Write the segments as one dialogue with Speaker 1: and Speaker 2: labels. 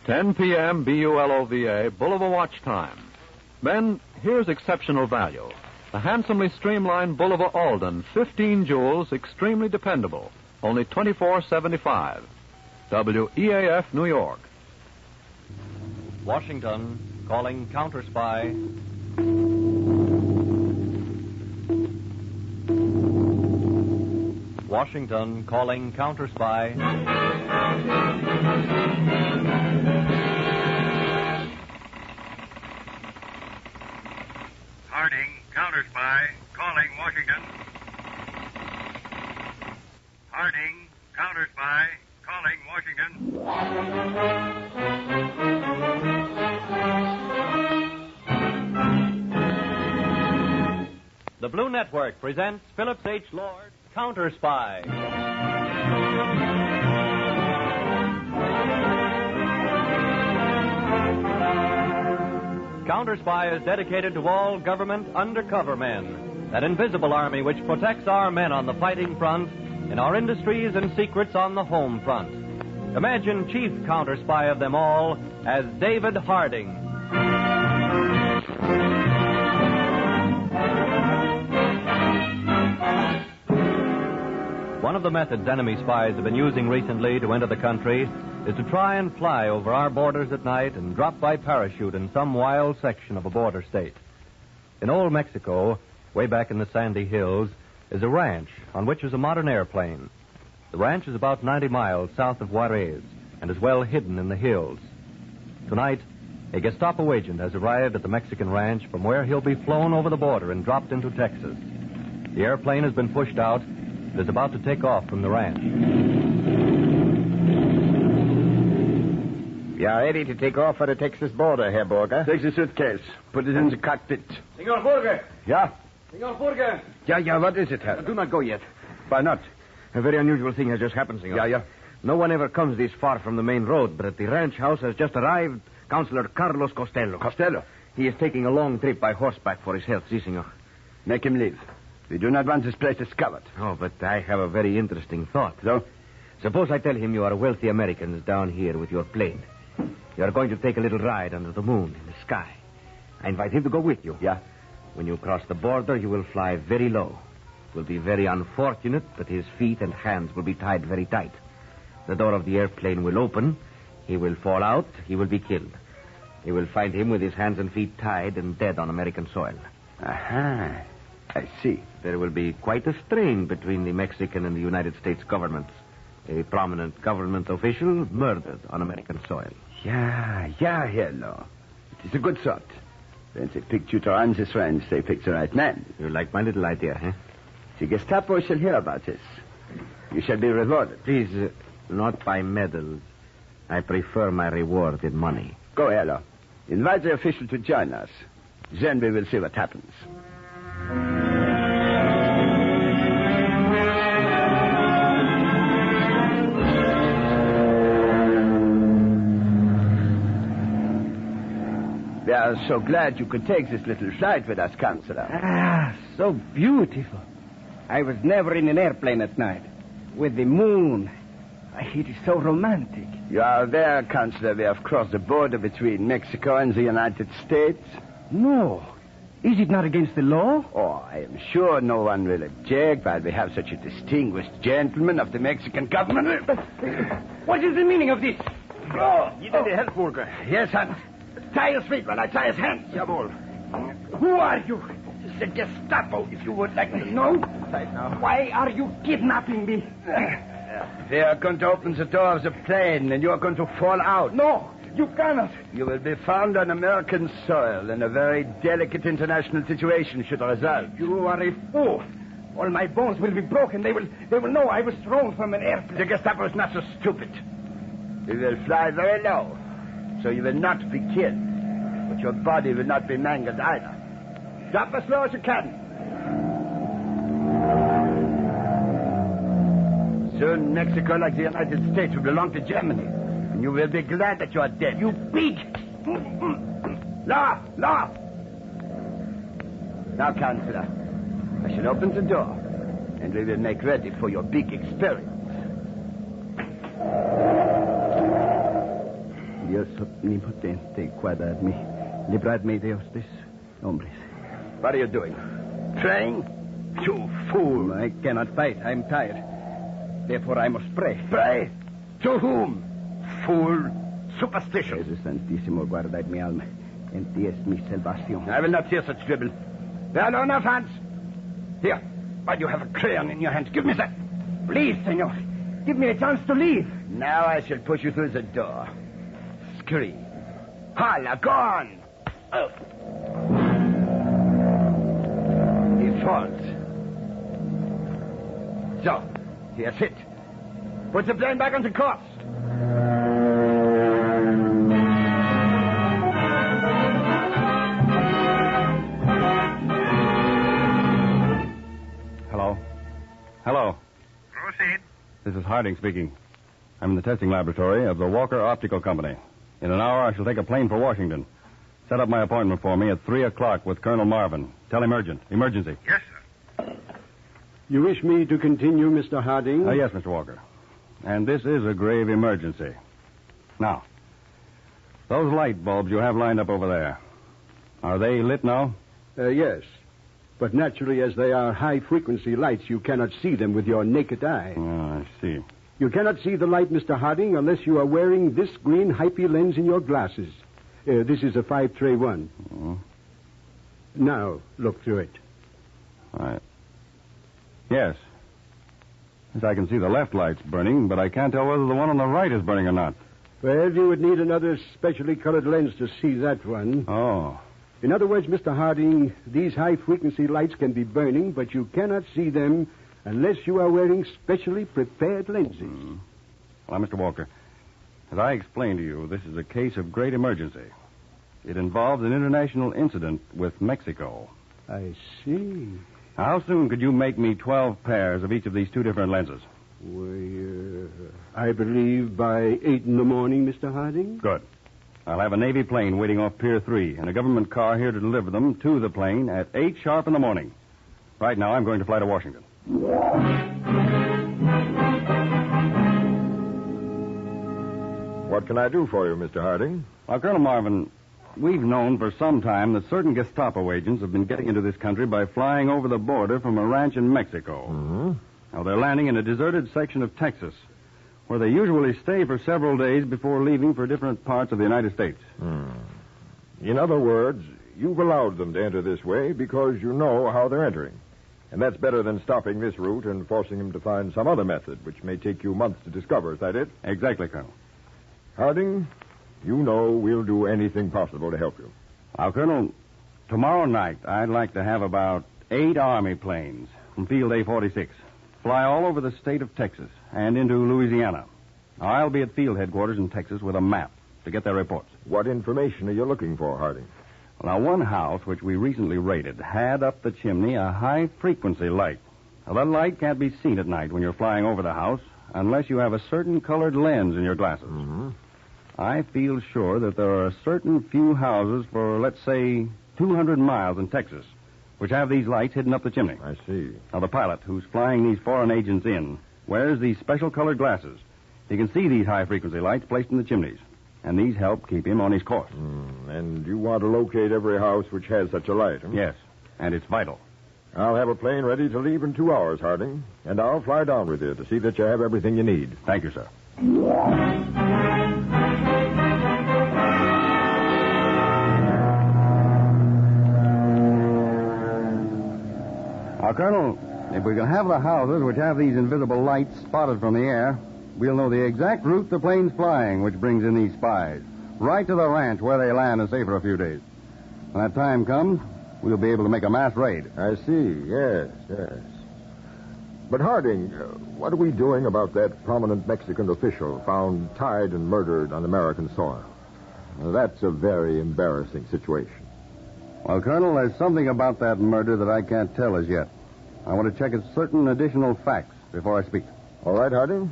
Speaker 1: 10 p.m. BULOVA, Bulova watch time. Men, here's exceptional value. The handsomely streamlined Bulova Alden, 15 jewels, extremely dependable. Only $24.75. WEAF, New York.
Speaker 2: Washington, calling Counterspy. Washington, calling Counterspy.
Speaker 3: Harding, Counterspy, calling Washington. Harding, Counterspy, calling Washington.
Speaker 2: The Blue Network presents Phillips H. Lord, Counterspy. Counterspy is dedicated to all government undercover men, that invisible army which protects our men on the fighting front, in our industries and secrets on the home front. Imagine chief counterspy of them all as David Harding. One of the methods enemy spies have been using recently to enter the country is to try and fly over our borders at night and drop by parachute in some wild section of a border state. In old Mexico, way back in the sandy hills, is a ranch on which is a modern airplane. The ranch is about 90 miles south of Juarez and is well hidden in the hills. Tonight, a Gestapo agent has arrived at the Mexican ranch from where he'll be flown over the border and dropped into Texas. The airplane has been pushed out and is about to take off from the ranch.
Speaker 4: We are ready to take off for the Texas border, Herr Burger.
Speaker 5: Take the suitcase. Put it in the cockpit.
Speaker 6: Senor Burger!
Speaker 5: Yeah?
Speaker 6: Senor Burger!
Speaker 5: Yeah, what is it, Herr?
Speaker 4: Do not go yet.
Speaker 5: Why not?
Speaker 4: A very unusual thing has just happened, senor.
Speaker 5: Yeah.
Speaker 4: No one ever comes this far from the main road, but at the ranch house has just arrived Councilor Carlos Costello.
Speaker 5: Costello?
Speaker 4: He is taking a long trip by horseback for his health, si, senor.
Speaker 5: Make him leave. We do not want this place discovered.
Speaker 4: Oh, but I have a very interesting thought.
Speaker 5: So?
Speaker 4: Suppose I tell him you are wealthy Americans down here with your plane. You are going to take a little ride under the moon in the sky. I invite him to go with you.
Speaker 5: Yeah?
Speaker 4: When you cross the border, you will fly very low. It will be very unfortunate, but his feet and hands will be tied very tight. The door of the airplane will open. He will fall out. He will be killed. You will find him with his hands and feet tied and dead on American soil.
Speaker 5: Aha. I see.
Speaker 4: There will be quite a strain between the Mexican and the United States governments. A prominent government official murdered on American soil.
Speaker 5: Yeah, hello. It is a good thought. When they picked you to run this ranch, they picked the right man.
Speaker 4: You like my little idea, huh?
Speaker 5: The Gestapo shall hear about this. You shall be rewarded.
Speaker 4: Please, not by medals. I prefer my reward in money.
Speaker 5: Go, hello. Invite the official to join us. Then we will see what happens. We are so glad you could take this little flight with us, Counselor.
Speaker 6: Ah, so beautiful. I was never in an airplane at night. With the moon. It is so romantic.
Speaker 5: You are aware, Counselor, we have crossed the border between Mexico and the United States?
Speaker 6: No. Is it not against the law?
Speaker 5: Oh, I am sure no one will object while we have such a distinguished gentleman of the Mexican government.
Speaker 6: What is the meaning of this?
Speaker 5: Oh, you need help, Burger. Yes, Hans.
Speaker 6: Tie his feet while I tie his hands.
Speaker 5: Jawohl.
Speaker 6: Who are you? The Gestapo, if you would like to know.
Speaker 5: Right now.
Speaker 6: Why are you kidnapping me?
Speaker 5: They are going to open the door of the plane, and you are going to fall out.
Speaker 6: No, you cannot.
Speaker 5: You will be found on American soil, and a very delicate international situation should result.
Speaker 6: You are a fool. All my bones will be broken. They will know I was thrown from an airplane.
Speaker 5: The Gestapo is not so stupid. We will fly very low, so you will not be killed. But your body will not be mangled either. Drop as low as you can. Soon Mexico, like the United States, will belong to Germany. And you will be glad that you are dead.
Speaker 6: You pig!
Speaker 5: Lower! Now, Counselor, I shall open the door, and we will make ready for your big experience.
Speaker 6: Dios omnipotente, guardadme. Libradme de estos hombres.
Speaker 5: What are you doing? Praying? You fool.
Speaker 6: I cannot fight. I'm tired. Therefore, I must pray.
Speaker 5: Pray? To whom? Fool. Superstition.
Speaker 6: Jesu Santísimo, guardad mi alma. En ti es mi salvación.
Speaker 5: I will not hear such dribble. There are no enough hands. Here. Why do you have a crayon in your hand? Give me that.
Speaker 6: Please, senor. Give me a chance to leave.
Speaker 5: Now I shall push you through the door. Scream. Holla, go on. Oh. He falls. So, here's it. Put the plane back on the course.
Speaker 2: Hello.
Speaker 3: Proceed.
Speaker 2: This is Harding speaking. I'm in the testing laboratory of the Walker Optical Company. In an hour, I shall take a plane for Washington. Set up my appointment for me at 3 o'clock with Colonel Marvin. Tell him urgent. Emergency.
Speaker 3: Yes, sir.
Speaker 7: You wish me to continue, Mr. Harding?
Speaker 2: Yes, Mr. Walker. And this is a grave emergency. Now, those light bulbs you have lined up over there, are they lit now?
Speaker 7: Yes. But naturally, as they are high-frequency lights, you cannot see them with your naked eye.
Speaker 2: Oh, I see.
Speaker 7: You cannot see the light, Mr. Harding, unless you are wearing this green hypie lens in your glasses. This is a 5-tray one.
Speaker 2: Oh.
Speaker 7: Now, look through it.
Speaker 2: All right. Yes. Yes, I can see the left light's burning, but I can't tell whether the one on the right is burning or not.
Speaker 7: Well, you would need another specially colored lens to see that one.
Speaker 2: Oh.
Speaker 7: In other words, Mr. Harding, these high-frequency lights can be burning, but you cannot see them unless you are wearing specially prepared lenses.
Speaker 2: Well, Mr. Walker, as I explained to you, this is a case of great emergency. It involves an international incident with Mexico.
Speaker 7: I see.
Speaker 2: How soon could you make me 12 pairs of each of these two different lenses?
Speaker 7: Well, I believe by 8 in the morning, Mr. Harding.
Speaker 2: Good. I'll have a Navy plane waiting off Pier 3 and a government car here to deliver them to the plane at 8 sharp in the morning. Right now, I'm going to fly to Washington.
Speaker 8: What can I do for you, Mr. Harding?
Speaker 2: Well, Colonel Marvin, we've known for some time that certain Gestapo agents have been getting into this country by flying over the border from a ranch in Mexico.
Speaker 8: Mm-hmm.
Speaker 2: Now, they're landing in a deserted section of Texas, where they usually stay for several days before leaving for different parts of the United States.
Speaker 8: In other words, you've allowed them to enter this way because you know how they're entering. And that's better than stopping this route and forcing them to find some other method, which may take you months to discover. Is that it?
Speaker 2: Exactly, Colonel.
Speaker 8: Harding, you know we'll do anything possible to help you.
Speaker 2: Now, Colonel, tomorrow night I'd like to have about 8 Army planes from Field A-46 fly all over the state of Texas and into Louisiana. Now, I'll be at field headquarters in Texas with a map to get their reports.
Speaker 8: What information are you looking for, Harding?
Speaker 2: Well, now, one house which we recently raided had up the chimney a high-frequency light. Now, that light can't be seen at night when you're flying over the house unless you have a certain colored lens in your glasses.
Speaker 8: Mm-hmm.
Speaker 2: I feel sure that there are a certain few houses for, let's say, 200 miles in Texas which have these lights hidden up the chimney.
Speaker 8: I see.
Speaker 2: Now, the pilot who's flying these foreign agents in wears these special colored glasses. He can see these high-frequency lights placed in the chimneys, and these help keep him on his course.
Speaker 8: And you want to locate every house which has such a light, huh?
Speaker 2: Yes, and it's vital.
Speaker 8: I'll have a plane ready to leave in 2 hours, Harding, and I'll fly down with you to see that you have everything you need.
Speaker 2: Thank you, sir. Now, Colonel, if we can have the houses which have these invisible lights spotted from the air, we'll know the exact route the plane's flying, which brings in these spies, right to the ranch where they land and stay for a few days. When that time comes, we'll be able to make a mass raid.
Speaker 8: I see, yes. But, Harding, what are we doing about that prominent Mexican official found tied and murdered on American soil? That's a very embarrassing situation.
Speaker 2: Well, Colonel, there's something about that murder that I can't tell as yet. I want to check certain additional facts before I speak.
Speaker 8: All right, Harding.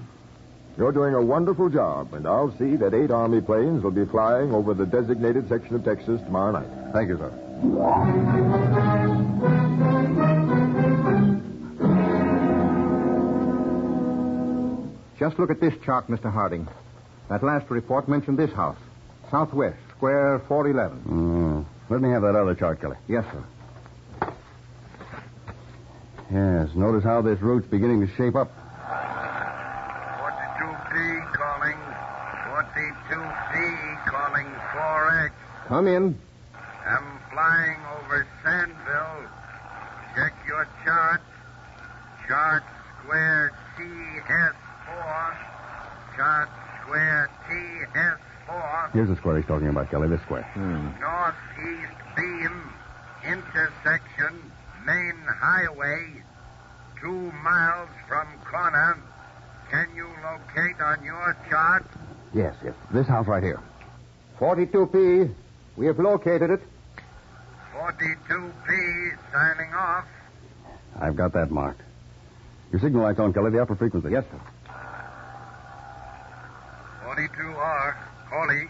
Speaker 8: You're doing a wonderful job, and I'll see that 8 Army planes will be flying over the designated section of Texas tomorrow night.
Speaker 2: Thank you, sir.
Speaker 9: Just look at this chart, Mr. Harding. That last report mentioned this house. Southwest, square 411.
Speaker 10: Let me have that other chart, Kelly.
Speaker 9: Yes, sir.
Speaker 10: Yes, notice how this route's beginning to shape up.
Speaker 3: 42P calling. 42P calling 4X.
Speaker 9: Come in.
Speaker 3: I'm flying over Sandville. Check your chart. Chart square TS4. Chart square TS4.
Speaker 10: Here's the square he's talking about, Kelly, this square.
Speaker 3: Northeast beam. Intersection. Main highway. 2 miles from corner. Can you locate on your chart?
Speaker 10: Yes. This house right here.
Speaker 9: 42P. We have located it.
Speaker 3: 42P signing off.
Speaker 10: I've got that marked. Your signal light's on, Kelly, the upper frequency.
Speaker 9: Yes, sir.
Speaker 3: 42R, calling.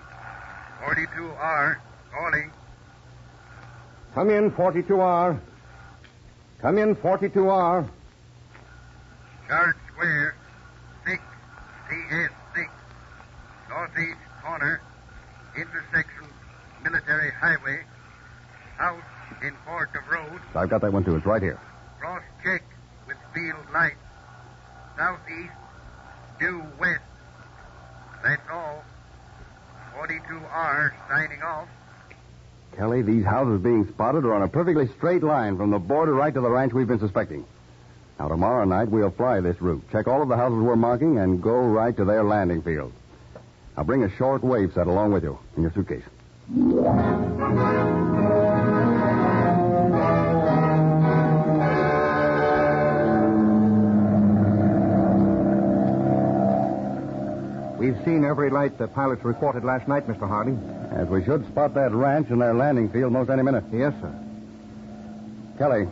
Speaker 3: 42R, calling.
Speaker 9: Come in, 42R. Come in, 42R.
Speaker 3: Chart square, 6, TS6. Northeast corner, intersection, military highway. House in Port of Road.
Speaker 10: I've got that one, too. It's right here.
Speaker 3: Cross check with field light. Southeast, due west. That's all. 42R signing off.
Speaker 10: Kelly, these houses being spotted are on a perfectly straight line from the border right to the ranch we've been suspecting. Now, tomorrow night, we'll fly this route, check all of the houses we're marking, and go right to their landing field. Now, bring a short wave set along with you in your suitcase.
Speaker 9: We've seen every light the pilots reported last night, Mr. Harding.
Speaker 10: As we should spot that ranch and their landing field most any minute.
Speaker 9: Yes, sir.
Speaker 10: Kelly,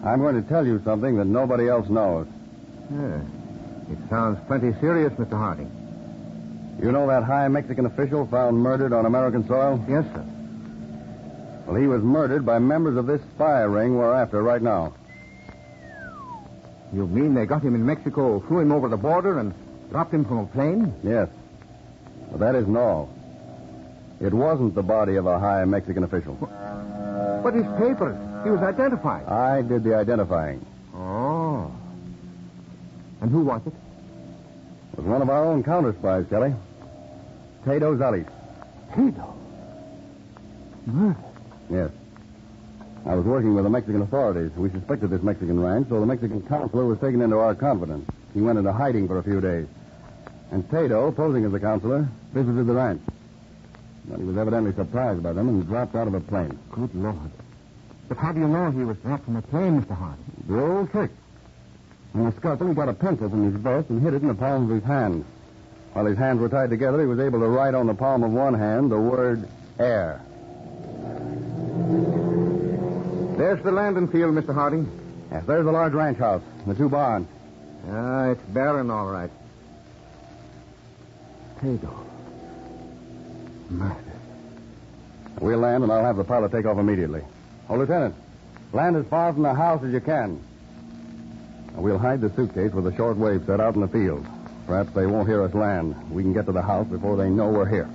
Speaker 10: I'm going to tell you something that nobody else knows.
Speaker 9: Yeah. It sounds plenty serious, Mr. Harding.
Speaker 10: You know that high Mexican official found murdered on American soil?
Speaker 9: Yes, sir.
Speaker 10: Well, he was murdered by members of this spy ring we're after right now.
Speaker 9: You mean they got him in Mexico, flew him over the border, and dropped him from a plane?
Speaker 10: Yes. But that isn't all. It wasn't the body of a high Mexican official.
Speaker 9: But his papers. He was identified.
Speaker 10: I did the identifying.
Speaker 9: Oh. And who was it?
Speaker 10: It was one of our own counterspies, Kelly. Tado Zales.
Speaker 9: Tado? Murder?
Speaker 10: Yes. I was working with the Mexican authorities. We suspected this Mexican ranch, so the Mexican counselor was taken into our confidence. He went into hiding for a few days. And Tado, posing as a counselor, visited the ranch. But he was evidently surprised by them and dropped out of a plane.
Speaker 9: Good Lord. But how do you know he was dropped from a plane, Mr. Harding?
Speaker 10: The old trick. In the scuffle, he got a pencil from his vest and hid it in the palm of his hand. While his hands were tied together, he was able to write on the palm of one hand the word air.
Speaker 9: There's the landing field, Mr. Harding.
Speaker 10: Yes, there's the large ranch house, the 2 barns.
Speaker 9: It's barren, all right. Tado. Murder.
Speaker 10: We'll land, and I'll have the pilot take off immediately. Oh, Lieutenant, land as far from the house as you can. We'll hide the suitcase with a short wave set out in the field. Perhaps they won't hear us land. We can get to the house before they know we're here.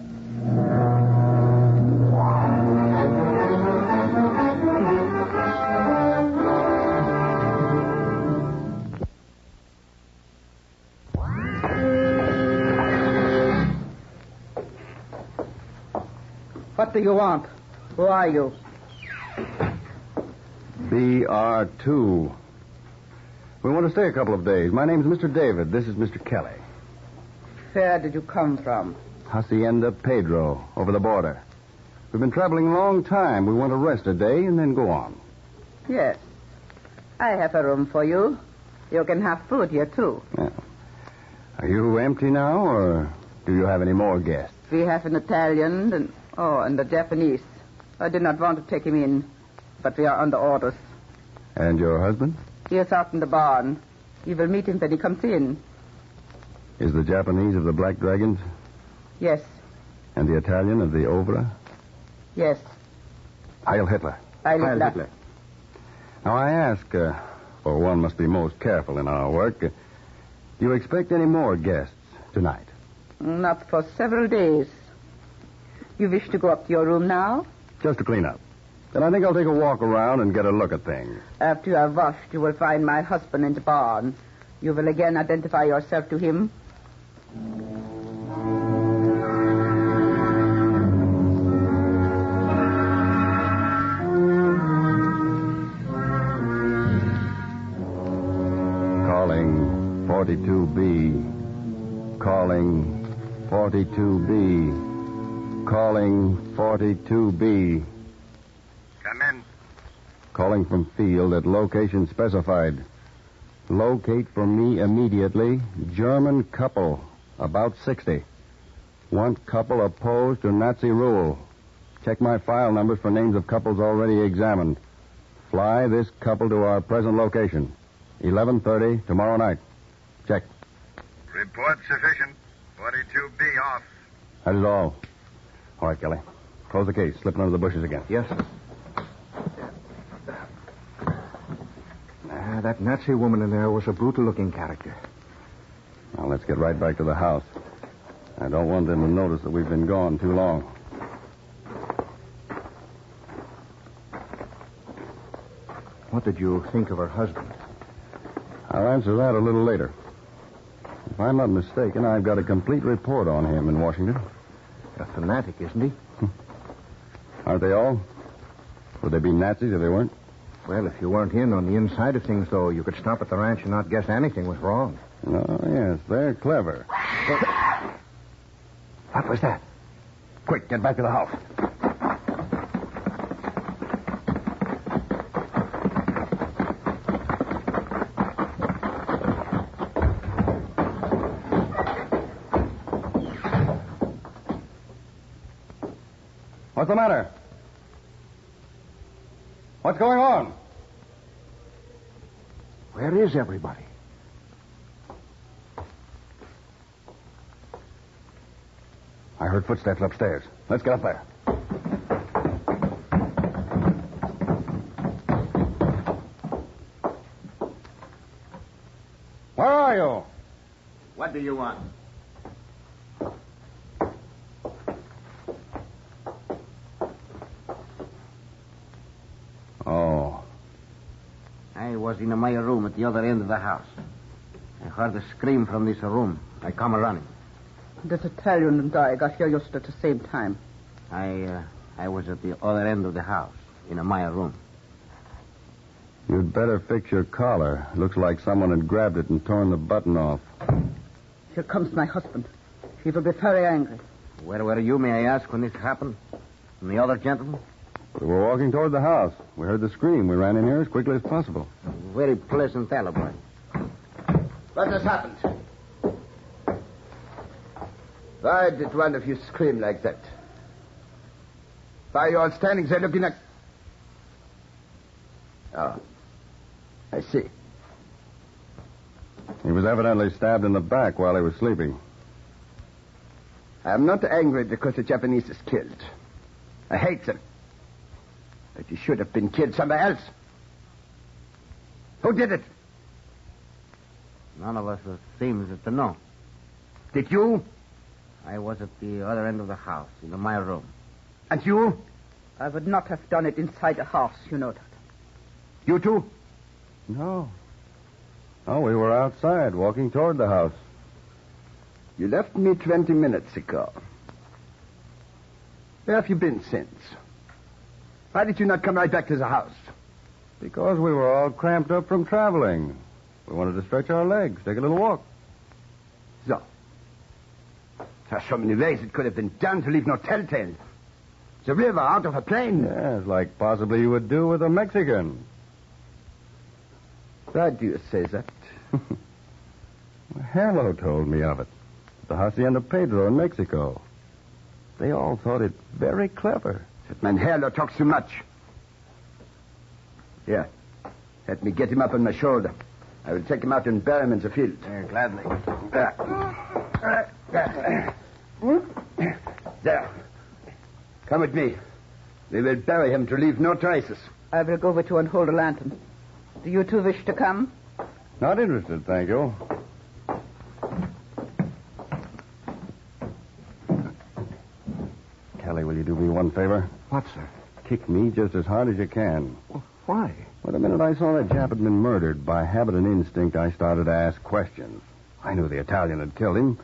Speaker 6: What do you want? Who are you?
Speaker 10: BR2. We want to stay a couple of days. My name's Mr. David. This is Mr. Kelly.
Speaker 6: Where did you come from?
Speaker 10: Hacienda Pedro, over the border. We've been traveling a long time. We want to rest a day and then go on.
Speaker 6: Yes. I have a room for you. You can have food here, too.
Speaker 10: Yeah. Are you empty now, or do you have any more guests?
Speaker 6: We have an Italian and a Japanese. I did not want to take him in, but we are under orders.
Speaker 10: And your husband?
Speaker 6: He is out in the barn. You will meet him when he comes in.
Speaker 10: Is the Japanese of the Black Dragons?
Speaker 6: Yes.
Speaker 10: And the Italian of the Obra?
Speaker 6: Yes.
Speaker 10: Heil Hitler.
Speaker 6: Heil Hitler.
Speaker 10: Now, I ask, for one must be most careful in our work, do you expect any more guests tonight?
Speaker 6: Not for several days.
Speaker 11: You wish to go up to your room now?
Speaker 10: Just to clean up. Then I think I'll take a walk around and get a look at things.
Speaker 11: After you have washed, you will find my husband in the barn. You will again identify yourself to him.
Speaker 10: Calling 42B. Calling 42B. Calling 42B.
Speaker 3: Come in.
Speaker 10: Calling from field at location specified. Locate for me immediately. German couple, about 60. Want couple opposed to Nazi rule. Check my file numbers for names of couples already examined. Fly this couple to our present location. 11:30 tomorrow night. Check.
Speaker 3: Report sufficient. 42B off.
Speaker 10: That is all. All right, Kelly. Close the case. Slip it under the bushes again.
Speaker 9: Yes, sir. That Nazi woman in there was a brutal-looking character.
Speaker 10: Now, let's get right back to the house. I don't want them to notice that we've been gone too long.
Speaker 9: What did you think of her husband?
Speaker 10: I'll answer that a little later. If I'm not mistaken, I've got a complete report on him in Washington.
Speaker 9: A fanatic, isn't he?
Speaker 10: Aren't they all? Would they be Nazis if they weren't?
Speaker 9: Well, if you weren't in on the inside of things, though, you could stop at the ranch and not guess anything was wrong.
Speaker 10: Oh, yes, they're clever.
Speaker 9: What was that?
Speaker 10: Quick, get back to the house. What's the matter? What's going on?
Speaker 9: Where is everybody?
Speaker 10: I heard footsteps upstairs. Let's get up there. Where are you?
Speaker 5: What do you want?
Speaker 10: Oh.
Speaker 4: I was in my room at the other end of the house. I heard a scream from this room. I come running.
Speaker 11: This Italian and I got here just at the same time.
Speaker 4: I was at the other end of the house, in my room.
Speaker 10: You'd better fix your collar. Looks like someone had grabbed it and torn the button off.
Speaker 11: Here comes my husband. He will be very angry.
Speaker 4: Where were you, may I ask, when this happened? And the other gentleman?
Speaker 10: We were walking toward the house. We heard the scream. We ran in here as quickly as possible.
Speaker 4: Very pleasant alibi.
Speaker 5: What has happened? Why did one of you scream like that? Why are you all standing there looking like... Oh, I see.
Speaker 10: He was evidently stabbed in the back while he was sleeping.
Speaker 5: I'm not angry because the Japanese is killed. I hate them. But he should have been killed somewhere else. Who did it?
Speaker 4: None of us seems to know.
Speaker 5: Did you?
Speaker 4: I was at the other end of the house, in my room.
Speaker 5: And you?
Speaker 11: I would not have done it inside the house, you know that.
Speaker 5: You too?
Speaker 10: No. Oh, we were outside, walking toward the house.
Speaker 5: You left me 20 minutes ago. Where have you been since? Why did you not come right back to the house?
Speaker 10: Because we were all cramped up from traveling. We wanted to stretch our legs, take a little walk.
Speaker 5: So. There are so many ways it could have been done to leave no telltale. The river, out of a plane.
Speaker 10: Yes, like possibly you would do with a Mexican.
Speaker 5: Why do you say that?
Speaker 10: Hello told me of it. The Hacienda Pedro in Mexico. They all thought it very clever.
Speaker 5: That man Herlo talks too much. Here. Let me get him up on my shoulder. I will take him out and bury him in the field.
Speaker 4: Gladly.
Speaker 5: There. Come with me. We will bury him to leave no traces.
Speaker 11: I will go with you and hold a lantern. Do you two wish to come?
Speaker 10: Not interested, thank you. Kelly, Charlie, will you do me one favor?
Speaker 9: What, sir?
Speaker 10: Kick me just as hard as you can.
Speaker 9: Well, why?
Speaker 10: Well, the minute I saw that Jap had been murdered, by habit and instinct, I started to ask questions. I knew the Italian had killed him.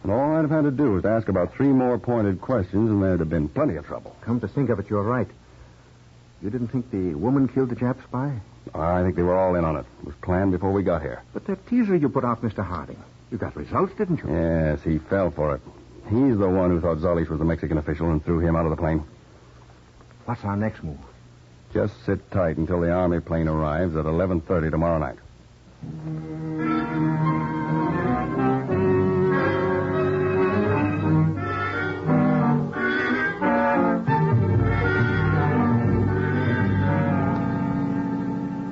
Speaker 10: And all I'd have had to do was to ask about 3 more pointed questions, and there'd have been plenty of trouble.
Speaker 9: Come to think of it, you're right. You didn't think the woman killed the Jap spy?
Speaker 10: I think they were all in on it. It was planned before we got here.
Speaker 9: But that teaser you put out, Mr. Harding, you got results, didn't you?
Speaker 10: Yes, he fell for it. He's the one who thought Zolich was the Mexican official and threw him out of the plane.
Speaker 9: What's our next move?
Speaker 10: Just sit tight until the Army plane arrives at 11:30 tomorrow night.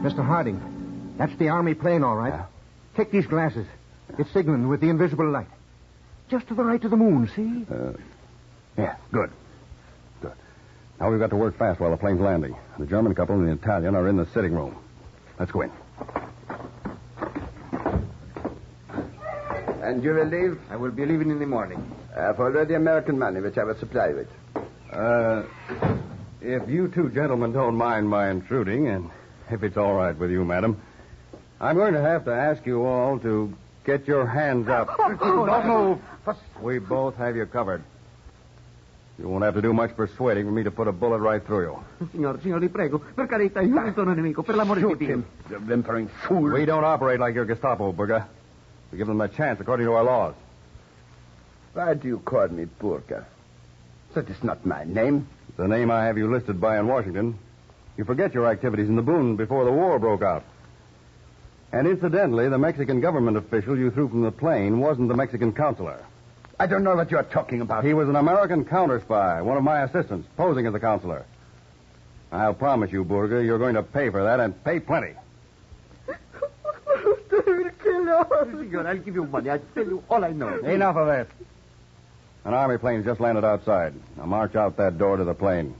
Speaker 9: Mr. Harding, that's the Army plane, all right.
Speaker 10: Yeah.
Speaker 9: Take these glasses. It's signaling with the invisible light. Just to the right of the moon, see?
Speaker 10: Yeah, good. Good. Now we've got to work fast while the plane's landing. The German couple and the Italian are in the sitting room. Let's go in.
Speaker 5: And you will leave?
Speaker 6: I will be leaving in the morning.
Speaker 5: I've already American money, which I will supply with.
Speaker 10: If you two gentlemen don't mind my intruding, and if it's all right with you, madam, I'm going to have to ask you all to get your hands up. Don't move. We both have you covered. You won't have to do much persuading for me to put a bullet right through you.
Speaker 6: Signor, li prego. Per carità, io non sono nemico. Per l'amore di Dio.
Speaker 5: You whimpering fool.
Speaker 10: We don't operate like your Gestapo, Burger. We give them a chance according to our laws.
Speaker 5: Why do you call me Burger? That is not my name.
Speaker 10: It's the name I have you listed by in Washington. You forget your activities in the Boone before the war broke out. And incidentally, the Mexican government official you threw from the plane wasn't the Mexican consular.
Speaker 5: I don't know what you're talking about.
Speaker 10: He was an American counterspy, one of my assistants, posing as a consular. I'll promise you, Burger, you're going to pay for that, and pay plenty.
Speaker 6: They will kill us. Signor, I'll give you money. I'll tell you all I know.
Speaker 10: Enough of that. An Army plane's just landed outside. Now march out that door to the plane.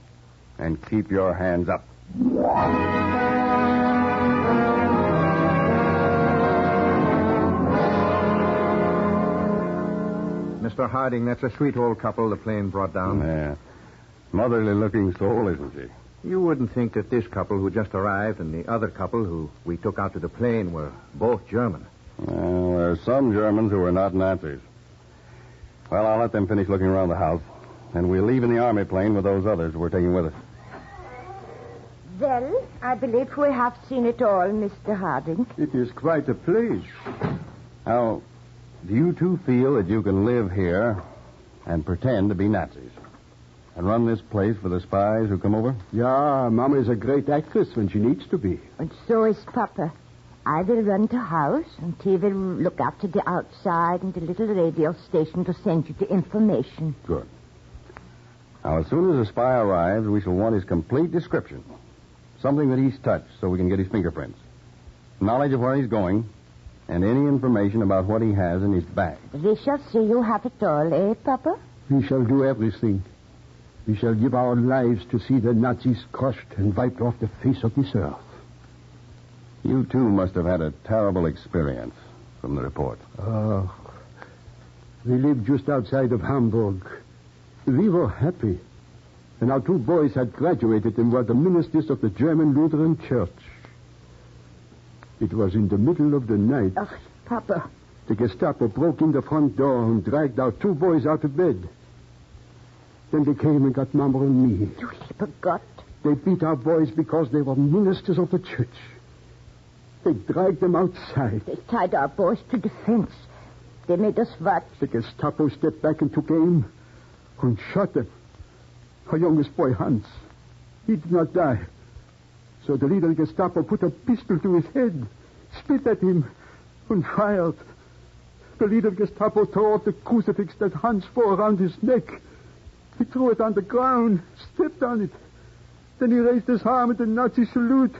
Speaker 10: And keep your hands up.
Speaker 9: Mr. Harding, that's a sweet old couple the plane brought down.
Speaker 10: Yeah. Motherly-looking soul, isn't she?
Speaker 9: You wouldn't think that this couple who just arrived and the other couple who we took out to the plane were both German.
Speaker 10: Well, there are some Germans who are not Nazis. Well, I'll let them finish looking around the house. And we'll leave in the Army plane with those others we're taking with us.
Speaker 12: Well, I believe we have seen it all, Mr. Harding.
Speaker 7: It is quite a place.
Speaker 10: Now, do you two feel that you can live here and pretend to be Nazis? And run this place for the spies who come over?
Speaker 7: Yeah, Mama is a great actress when she needs to be.
Speaker 12: And so is Papa. I will run the house, and he will look after the outside and the little radio station to send you the information.
Speaker 10: Good. Now, as soon as a spy arrives, we shall want his complete description. Something that he's touched so we can get his fingerprints. Knowledge of where he's going, and any information about what he has in his bag.
Speaker 12: We shall see you have it all, eh, Papa?
Speaker 7: We shall do everything. We shall give our lives to see the Nazis crushed and wiped off the face of this earth.
Speaker 10: You two must have had a terrible experience from the report.
Speaker 7: Oh, we lived just outside of Hamburg. We were happy. And our 2 boys had graduated and were the ministers of the German Lutheran Church. It was in the middle of the night.
Speaker 12: Oh, Papa.
Speaker 7: The Gestapo broke in the front door and dragged our 2 boys out of bed. Then they came and got Mama and me.
Speaker 12: You forgot.
Speaker 7: They beat our boys because they were ministers of the church. They dragged them outside.
Speaker 12: They tied our boys to the fence. They made us watch.
Speaker 7: The Gestapo stepped back and took aim and shot them. Our youngest boy, Hans, he did not die. So the leader of the Gestapo put a pistol to his head, spit at him, and fired. The leader of the Gestapo tore off the crucifix that Hans wore around his neck. He threw it on the ground, stepped on it. Then he raised his arm in the Nazi salute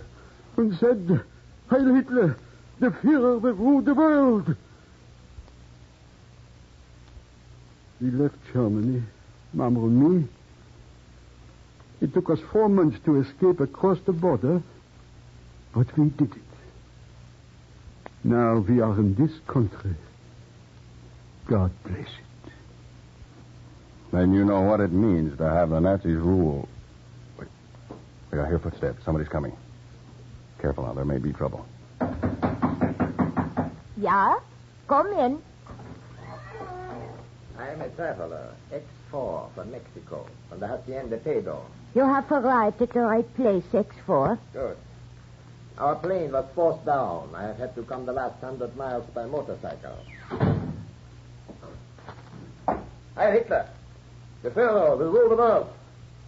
Speaker 7: and said, Heil Hitler, the Führer will rule the world. We left Germany, Mama and me. It took us 4 months to escape across the border, but we did it. Now we are in this country. God bless it.
Speaker 10: Then you know what it means to have the Nazis rule. Wait, I hear footsteps. Somebody's coming. Careful now, there may be trouble.
Speaker 12: Yeah? Come in.
Speaker 4: I am a traveler, X4 from Mexico, from the Hacienda Pedro.
Speaker 12: You have arrived at the right place, X4.
Speaker 4: Good. Our plane was forced down. I have had to come the last 100 miles by motorcycle. Hi, Hitler. The Führer will rule the world.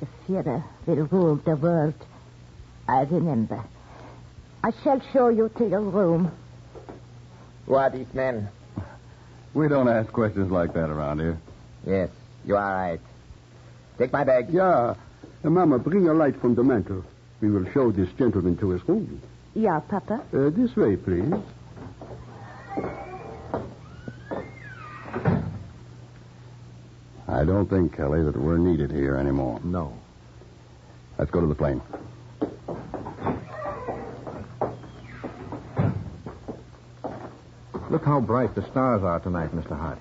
Speaker 12: The Führer will rule the world. I remember. I shall show you to your room.
Speaker 4: Who are these men?
Speaker 10: We don't ask questions like that around here.
Speaker 4: Yes, you are right. Take my bag.
Speaker 7: Yeah. Mama, bring a light from the mantel. We will show this gentleman to his room.
Speaker 12: Yeah, Papa.
Speaker 7: This way, please.
Speaker 10: I don't think, Kelly, that we're needed here anymore.
Speaker 9: No.
Speaker 10: Let's go to the plane.
Speaker 9: Look how bright the stars are tonight, Mr. Hardy.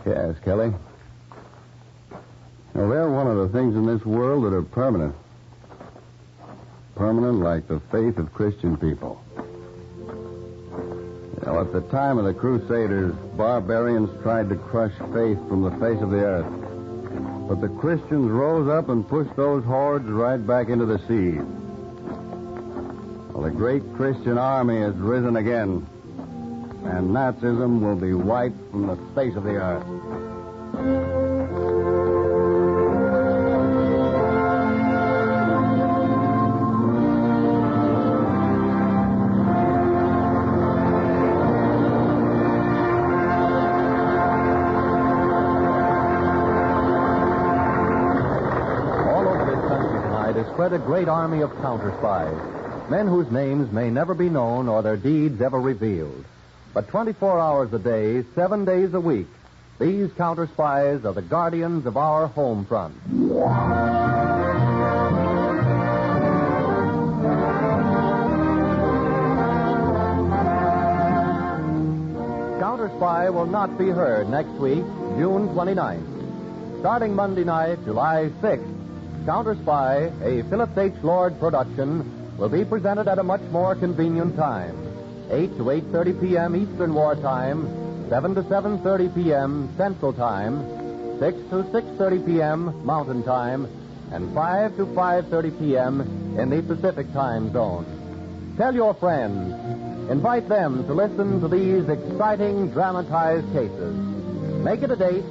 Speaker 10: Yes, Kelly. Now, they're one of the things in this world that are permanent. Permanent like the faith of Christian people. You know, at the time of the Crusaders, barbarians tried to crush faith from the face of the earth. But the Christians rose up and pushed those hordes right back into the sea. Well, the great Christian army has risen again, and Nazism will be wiped from the face of the earth.
Speaker 2: Spread a great army of counterspies, men whose names may never be known or their deeds ever revealed. But 24 hours a day, 7 days a week, these counterspies are the guardians of our home front. Counterspy will not be heard next week, June 29th. Starting Monday night, July 6th, Counterspy, a Phillips H. Lord production, will be presented at a much more convenient time. 8 to 8:30 p.m. Eastern War Time, 7 to 7:30 p.m. Central Time, 6 to 6:30 p.m. Mountain Time, and 5 to 5:30 p.m. in the Pacific Time Zone. Tell your friends. Invite them to listen to these exciting dramatized cases. Make it a date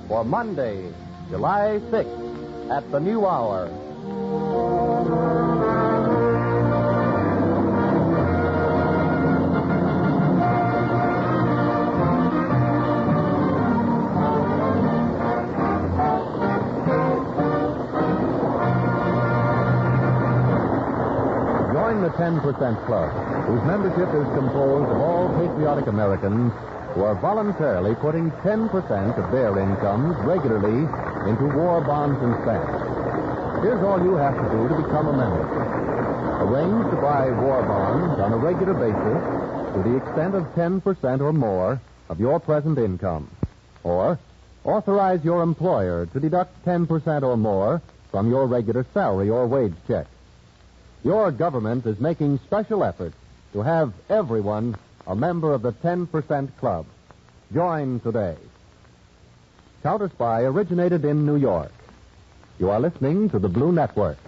Speaker 2: for Monday, July 6th. At the new hour. Join the 10% Club, whose membership is composed of all patriotic Americans who are voluntarily putting 10% of their incomes regularly into war bonds and stamps. Here's all you have to do to become a member. Arrange to buy war bonds on a regular basis to the extent of 10% or more of your present income. Or authorize your employer to deduct 10% or more from your regular salary or wage check. Your government is making special efforts to have everyone a member of the 10% Club. Join today. Counterspy originated in New York. You are listening to the Blue Network.